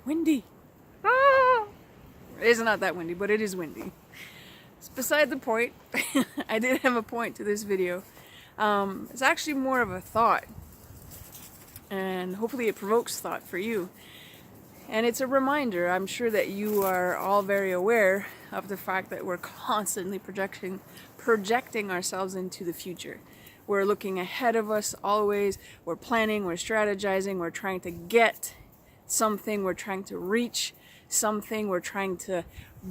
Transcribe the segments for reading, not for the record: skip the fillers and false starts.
windy. Ah! It's not that windy, but it is windy. It's beside the point. I did have a point to this video. It's actually more of a thought, and hopefully it provokes thought for you. And it's a reminder. I'm sure that you are all very aware of the fact that we're constantly projecting ourselves into the future. We're looking ahead of us always. We're planning, we're strategizing, we're trying to get something, we're trying to reach something, we're trying to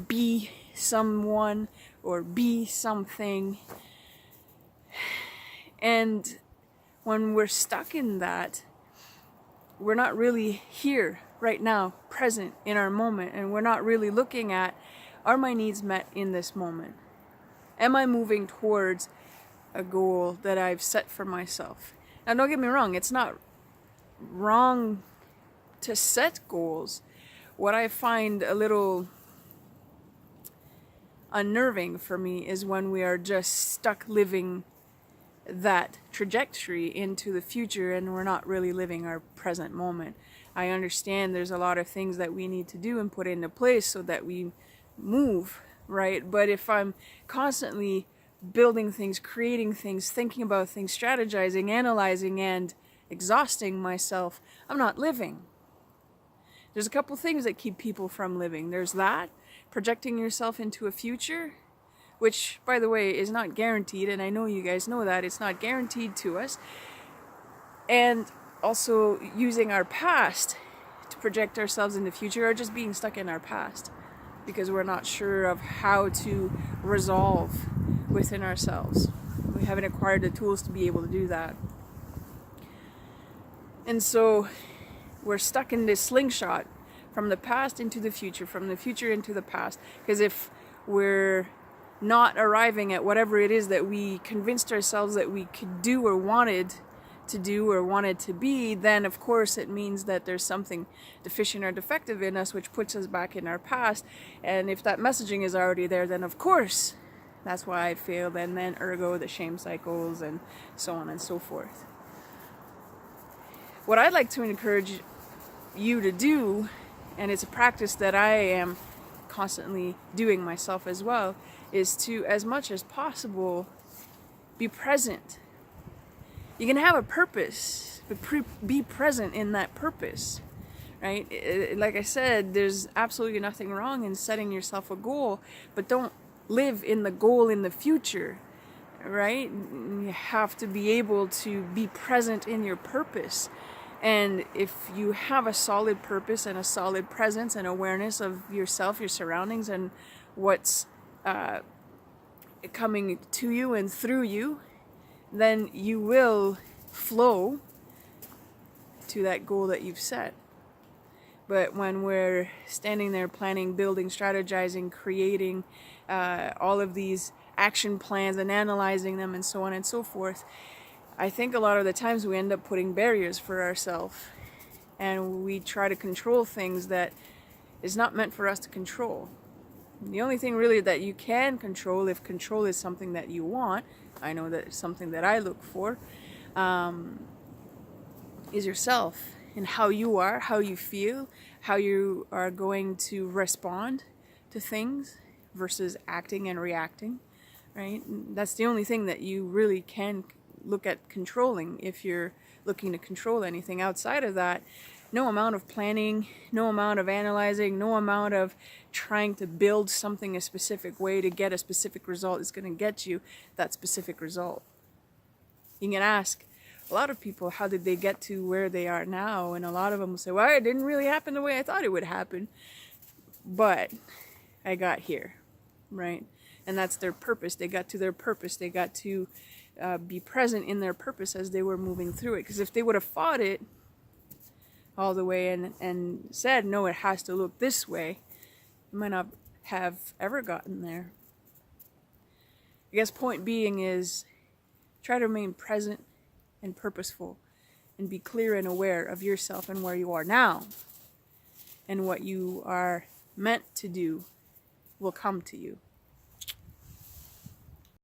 be someone or be something. And when we're stuck in that, we're not really here right now, present in our moment, and we're not really looking at, are my needs met in this moment? Am I moving towards a goal that I've set for myself? Now, don't get me wrong, it's not wrong to set goals. What I find a little unnerving for me is when we are just stuck living that trajectory into the future and we're not really living our present moment. I understand there's a lot of things that we need to do and put into place so that we move, right? But if I'm constantly building things, creating things, thinking about things, strategizing, analyzing, and exhausting myself, I'm not living. There's a couple things that keep people from living. There's that, projecting yourself into a future, which, by the way, is not guaranteed, and I know you guys know that. It's not guaranteed to us. And also using our past to project ourselves in the future, or just being stuck in our past because we're not sure of how to resolve within ourselves. We haven't acquired the tools to be able to do that. And so we're stuck in this slingshot from the past into the future, from the future into the past. Because if we're not arriving at whatever it is that we convinced ourselves that we could do or wanted to do or wanted to be, then of course it means that there's something deficient or defective in us, which puts us back in our past. And if that messaging is already there, then of course that's why I failed, and then ergo the shame cycles and so on and so forth. What I'd like to encourage you to do, and it's a practice that I am constantly doing myself as well, is to, as much as possible, be present. You can have a purpose, but be present in that purpose, right? Like I said, there's absolutely nothing wrong in setting yourself a goal, but don't live in the goal in the future, right? You have to be able to be present in your purpose. And if you have a solid purpose and a solid presence and awareness of yourself, your surroundings, and what's coming to you and through you, then you will flow to that goal that you've set. But when we're standing there planning, building, strategizing, creating all of these action plans and analyzing them and so on and so forth, I think a lot of the times we end up putting barriers for ourselves, and we try to control things that is not meant for us to control. The only thing really that you can control, if control is something that you want, I know that it's something that I look for, is yourself and how you are, how you feel, how you are going to respond to things versus acting and reacting, right? That's the only thing that you really can look at controlling if you're looking to control anything. Outside of that, no amount of planning, no amount of analyzing, no amount of trying to build something a specific way to get a specific result is going to get you that specific result. You can ask a lot of people, how did they get to where they are now? And a lot of them will say, well, it didn't really happen the way I thought it would happen, but I got here, right? And that's their purpose. They got to their purpose. They got to be present in their purpose as they were moving through it. Because if they would have fought it all the way and said, no, it has to look this way, you might not have ever gotten there. I guess point being is try to remain present and purposeful and be clear and aware of yourself and where you are now, and what you are meant to do will come to you.